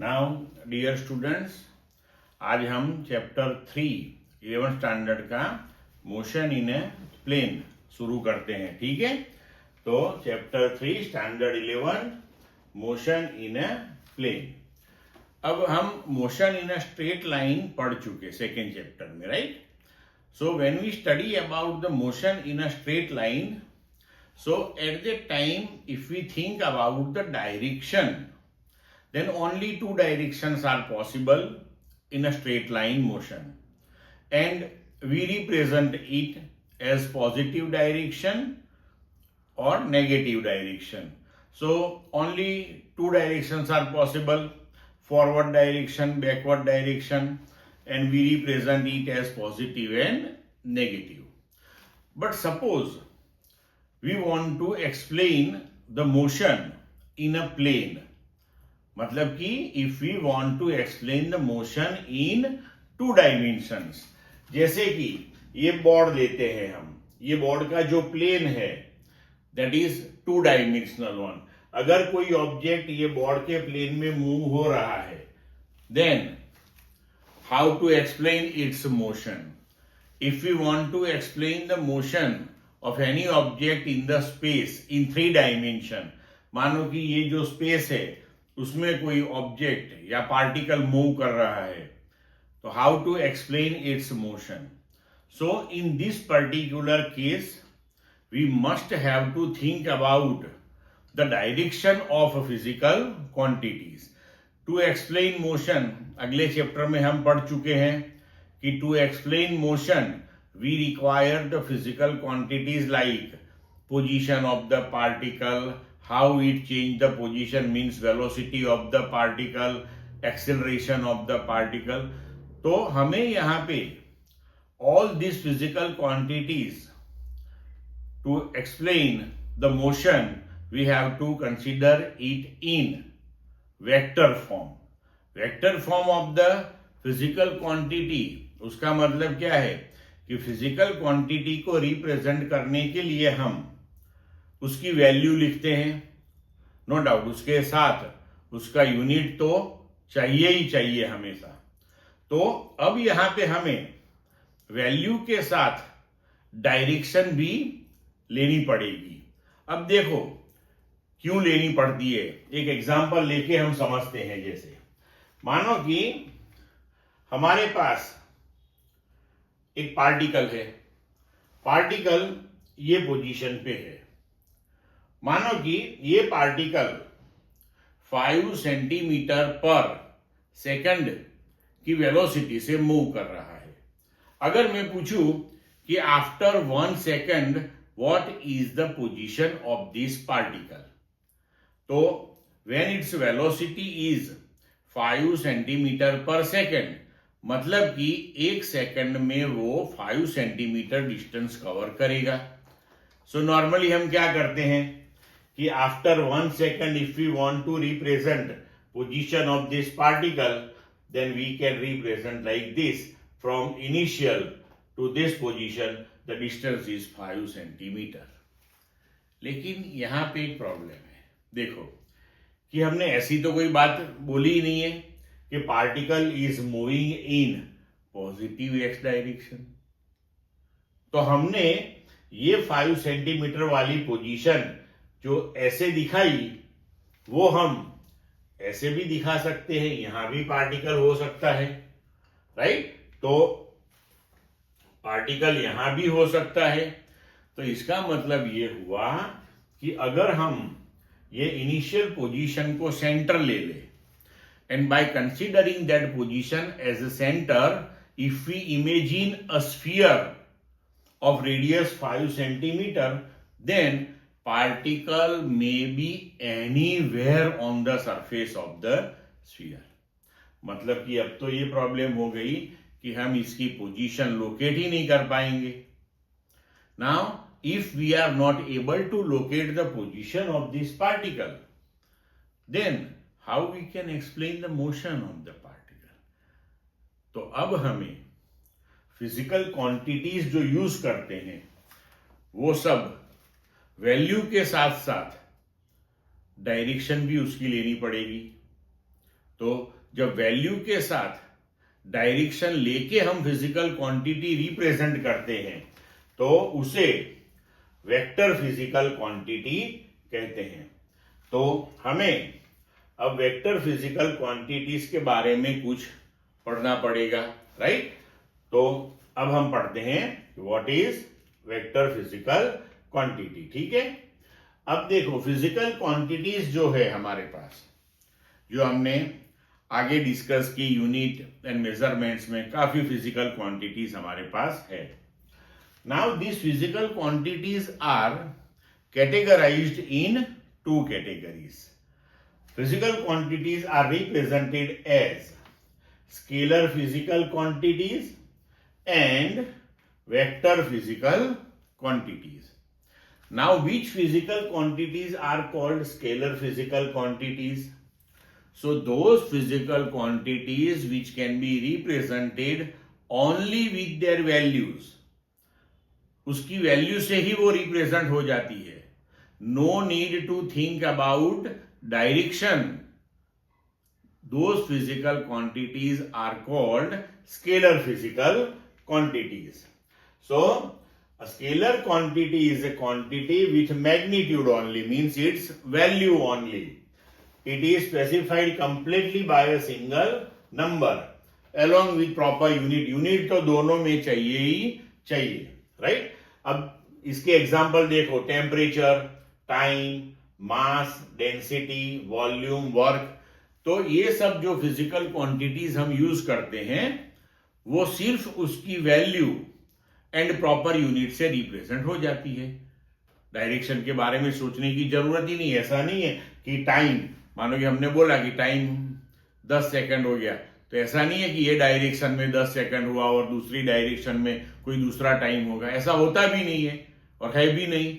Now dear students, आज हम chapter 3 11th standard का मोशन इन ए प्लेन शुरू करते हैं। ठीक है, तो chapter 3 standard 11 motion in a plane. अब हम motion in a straight line पढ़ चुके सेकेंड चैप्टर में, right? So when we study about the motion in a straight line, so at that time if we think about the direction, then only two directions are possible in a straight line motion, and we represent it as positive direction or negative direction. So only two directions are possible, forward direction, backward direction, and we represent it as positive and negative. But suppose we want to explain the motion in a plane, मतलब कि if we want to explain the motion in two dimensions, जैसे कि ये board लेते हैं हम, ये board का जो प्लेन है that is two dimensional one। अगर कोई ऑब्जेक्ट ये बोर्ड के प्लेन में मूव हो रहा है, then how to explain its motion? If we want to explain the motion of any object in the space in 3 dimension, मानो कि ये जो स्पेस है उसमें कोई ऑब्जेक्ट या पार्टिकल मूव कर रहा है, तो how to explain its motion? So in this particular case we must have to think about the direction of physical quantities to explain motion. अगले चैप्टर में हम पढ़ चुके हैं कि to explain motion we require the physical quantities like position of the particle, how it change the position means velocity of the particle, acceleration of the particle। तो हमें यहाँ पे all these physical quantities to explain the motion we have to consider it in vector form। vector form of the physical quantity, उसका मतलब क्या है कि physical quantity को रिप्रेजेंट करने के लिए हम उसकी वैल्यू लिखते हैं, नो डाउट उसके साथ उसका यूनिट तो चाहिए ही चाहिए हमेशा। तो अब यहां पे हमें वैल्यू के साथ डायरेक्शन भी लेनी पड़ेगी। अब देखो क्यों लेनी पड़ती है, एक एग्जांपल लेके हम समझते हैं। जैसे मानो कि हमारे पास एक पार्टिकल है, पार्टिकल ये पोजीशन पे है। मानो कि ये पार्टिकल 5 सेंटीमीटर पर सेकंड की वेलोसिटी से मूव कर रहा है। अगर मैं पूछूं कि after 1 second what is the position of this particle, तो when its velocity is 5 centimetre per second, मतलब कि 1 सेकंड में वो 5 सेंटीमीटर डिस्टेंस कवर करेगा। सो नॉर्मली हम क्या करते हैं कि after 1 second if we want to represent position of this particle, then we can represent like this, from initial to this position the distance is 5 centimetre. लेकिन यहां पे एक प्रॉब्लम है, देखो कि हमने ऐसी तो कोई बात बोली ही नहीं है कि particle is moving in positive x direction. तो हमने ये 5 सेंटीमीटर वाली पोजीशन जो ऐसे दिखाई, वो हम ऐसे भी दिखा सकते हैं, यहां भी पार्टिकल हो सकता है, राइट? तो पार्टिकल यहां भी हो सकता है। तो इसका मतलब ये हुआ कि अगर हम ये इनिशियल पोजीशन को सेंटर ले ले, and by considering that position as a center, if we imagine a sphere of radius 5 centimeter, then particle may be anywhere on the surface of the sphere। मतलब कि अब तो ये प्रॉब्लम हो गई कि हम इसकी पोजीशन लोकेट ही नहीं कर पाएंगे। Now if we are not able to locate the position of this particle, then how we can explain the motion of the particle? तो अब हमें फिजिकल क्वांटिटीज जो यूज करते हैं वो सब वैल्यू के साथ साथ डायरेक्शन भी उसकी लेनी पड़ेगी। तो जब वैल्यू के साथ डायरेक्शन लेके हम फिजिकल क्वांटिटी रिप्रेजेंट करते हैं तो उसे वेक्टर फिजिकल क्वांटिटी कहते हैं। तो हमें अब वेक्टर फिजिकल क्वांटिटीज के बारे में कुछ पढ़ना पड़ेगा, राइट। तो अब हम पढ़ते हैं what is vector physical quantity, ठीक है। अब देखो फिजिकल क्वांटिटीज जो है हमारे पास, जो हमने आगे डिस्कस की यूनिट एंड मेजरमेंट्स में, काफी फिजिकल क्वांटिटीज हमारे पास है। Now this physical quantities are categorised in two categories. Physical quantities are represented as scalar physical quantities and vector physical quantities. Now which physical quantities are called scalar physical quantities? So those physical quantities which can be represented only with their values, उसकी value से ही वो represent हो जाती है। No need to think about direction. Those physical quantities are called scalar physical quantities. So a scalar quantity is a quantity with magnitude only, means its value only. It is specified completely by a single number along with proper unit. Unit तो दोनों में चाहिए ही चाहिए, right. अब इसके example देखो, temperature, time, मास, density, volume, work. तो ये सब जो फिजिकल क्वांटिटीज हम यूज करते हैं वो सिर्फ उसकी वैल्यू एंड प्रॉपर यूनिट से रिप्रेजेंट हो जाती है। डायरेक्शन के बारे में सोचने की जरूरत ही नहीं। ऐसा नहीं है कि टाइम, मानो कि हमने बोला कि टाइम 10 सेकंड हो गया, तो ऐसा नहीं है कि ये डायरेक्शन में 10 सेकंड हुआ और दूसरी डायरेक्शन में कोई दूसरा टाइम होगा। ऐसा होता भी नहीं है और है भी नहीं।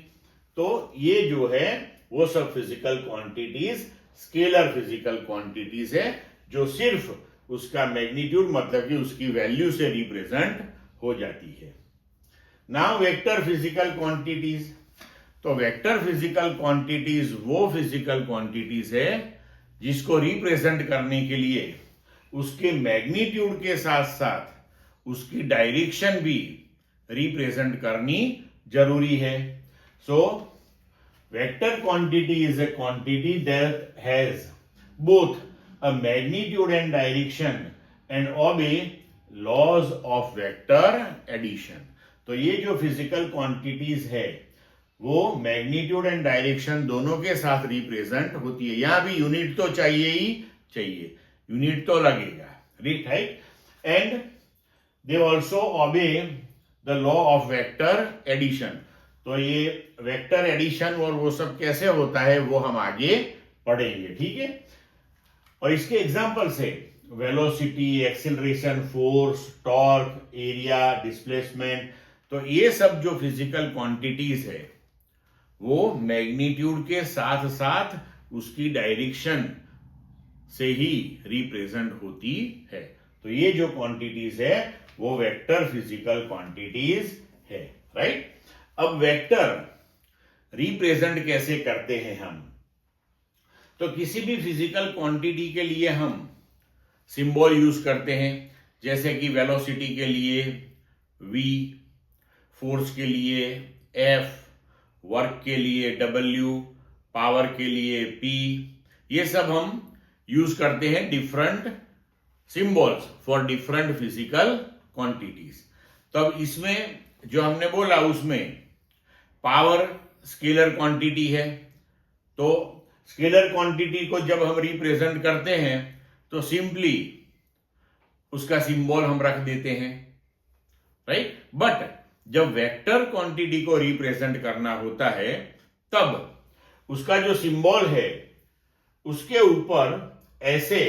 तो ये जो है वो सब physical quantities scalar physical quantities है, जो सिर्फ उसका मैग्नीट्यूड मतलब कि उसकी वैल्यू से रिप्रेजेंट हो जाती है। Now vector physical quantities. तो वेक्टर फिजिकल क्वांटिटीज वो फिजिकल क्वांटिटीज है जिसको रिप्रेजेंट करने के लिए उसके मैग्नीट्यूड के साथ साथ उसकी डायरेक्शन भी रिप्रेजेंट करनी जरूरी है। So vector quantity is a quantity that has both a magnitude and direction and obey laws of vector addition. तो ये जो फिजिकल क्वांटिटीज है वो मैग्नीट्यूड एंड डायरेक्शन दोनों के साथ रिप्रेजेंट होती है। यहां भी यूनिट तो चाहिए ही चाहिए, यूनिट तो लगेगा, right. And they also obey the law of vector addition. तो ये वेक्टर एडिशन और वो सब कैसे होता है वो हम आगे पढ़ेंगे, ठीक है। और इसके एग्जांपल्स है velocity, acceleration, force, torque, area, displacement. तो ये सब जो फिजिकल क्वांटिटीज है वो मैग्नीट्यूड के साथ साथ उसकी डायरेक्शन से ही रिप्रेजेंट होती है। तो ये जो क्वांटिटीज है वो वेक्टर फिजिकल क्वांटिटीज है, राइट। अब वेक्टर रिप्रेजेंट कैसे करते हैं हम? तो किसी भी फिजिकल क्वांटिटी के लिए हम सिंबल यूज करते हैं, जैसे कि वेलोसिटी के लिए v, फोर्स के लिए F, वर्क के लिए W, पावर के लिए P। ये सब हम यूज करते हैं different symbols for different physical quantities. तो अब इसमें जो हमने बोला उसमें पावर स्केलर क्वांटिटी है, तो स्केलर क्वांटिटी को जब हम रिप्रेजेंट करते हैं तो सिंपली उसका सिंबल हम रख देते हैं, राइट। बट जब वेक्टर क्वांटिटी को रिप्रेजेंट करना होता है तब उसका जो सिंबल है उसके ऊपर ऐसे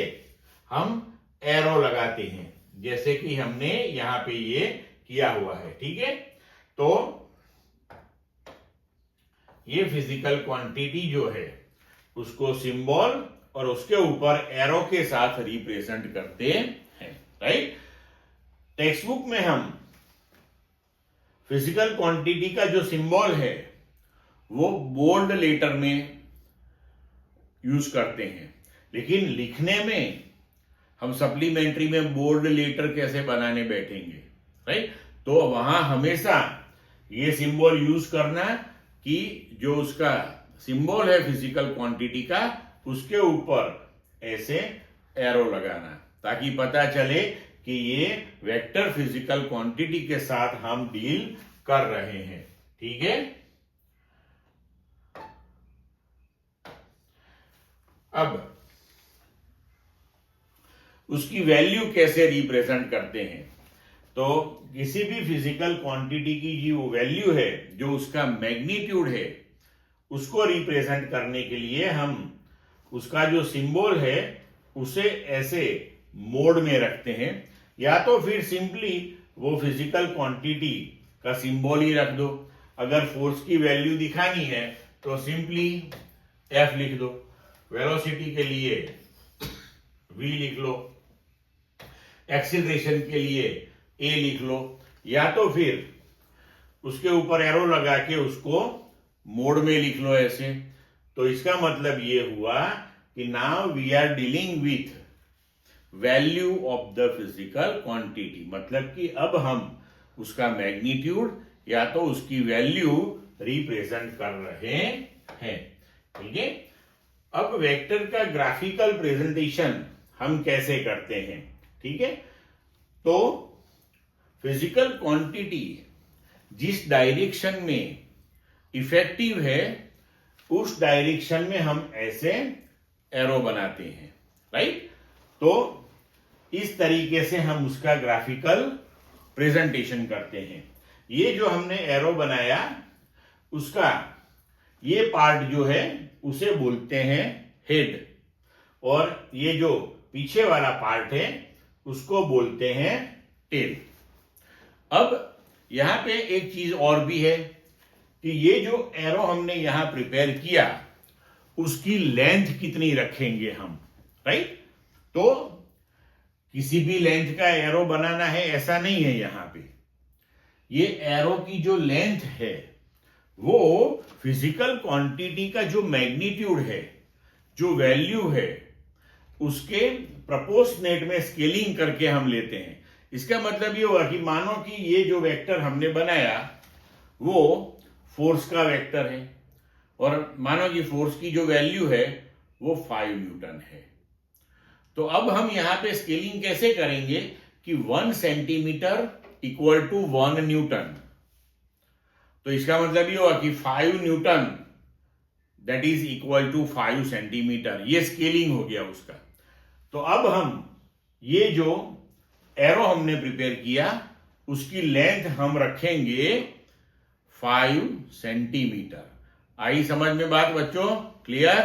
हम एरो लगाते हैं, जैसे कि हमने यहां पे ये किया हुआ है, ठीक है। तो ये फिजिकल क्वांटिटी जो है उसको सिंबल और उसके ऊपर एरो के साथ रिप्रेजेंट करते हैं, राइट। टेक्स्ट बुक में हम फिजिकल क्वांटिटी का जो सिंबल है वो बोल्ड लेटर में यूज करते हैं, लेकिन लिखने में हम सप्लीमेंट्री में बोर्ड लेटर कैसे बनाने बैठेंगे, राइट? तो वहां हमेशा ये सिंबल यूज करना कि जो उसका सिंबल है फिजिकल क्वांटिटी का, उसके ऊपर ऐसे एरो लगाना, ताकि पता चले कि ये वेक्टर फिजिकल क्वांटिटी के साथ हम डील कर रहे हैं। ठीक है, अब उसकी वैल्यू कैसे रिप्रेजेंट करते हैं? तो किसी भी फिजिकल क्वांटिटी की जो वैल्यू है, जो उसका मैग्नीट्यूड है, उसको रिप्रेजेंट करने के लिए हम उसका जो सिंबल है उसे ऐसे मोड में रखते हैं, या तो फिर सिंपली वो फिजिकल क्वांटिटी का सिंबल ही रख दो। अगर फोर्स की वैल्यू दिखानी है तो सिंपली F लिख दो, वेलोसिटी के लिए V लिख लो, एक्सीलरेशन के लिए A लिख लो, या तो फिर उसके ऊपर एरो लगा के उसको मोड में लिख लो ऐसे। तो इसका मतलब ये हुआ कि now we are dealing with value of the physical quantity, मतलब कि अब हम उसका मैग्नीट्यूड या तो उसकी वैल्यू रिप्रेजेंट कर रहे हैं। ठीक है, अब वेक्टर का ग्राफिकल प्रेजेंटेशन हम कैसे करते हैं? ठीक है, तो फिजिकल क्वांटिटी जिस डायरेक्शन में इफेक्टिव है उस डायरेक्शन में हम ऐसे एरो बनाते हैं, राइट? तो इस तरीके से हम उसका ग्राफिकल प्रेजेंटेशन करते हैं। ये जो हमने एरो बनाया उसका ये पार्ट जो है उसे बोलते हैं हेड, और ये जो पीछे वाला पार्ट है उसको बोलते हैं टेल। अब यहां पे एक चीज और भी है कि ये जो एरो हमने यहां प्रिपेयर किया उसकी लेंथ कितनी रखेंगे हम, राइट? तो किसी भी लेंथ का एरो बनाना है ऐसा नहीं है। यहां पे ये एरो की जो लेंथ है वो फिजिकल क्वांटिटी का जो मैग्नीट्यूड है, जो वैल्यू है, उसके प्रोपोर्शनेट में स्केलिंग करके हम लेते हैं। इसका मतलब ये हुआ कि मानो कि ये जो वेक्टर हमने बनाया वो फोर्स का वेक्टर है, और मानो कि फोर्स की जो वैल्यू है वो 5 न्यूटन है। तो अब हम यहां पे स्केलिंग कैसे करेंगे कि 1 सेंटीमीटर इक्वल टू 1 न्यूटन। तो इसका मतलब ये हुआ कि 5 newton that is equal to 5 centimetre, ये स्केलिंग हो गया उसका। तो अब हम ये जो एरो हमने प्रिपेयर किया उसकी लेंथ हम रखेंगे 5 सेंटीमीटर। आई समझ में बात बच्चों? क्लियर?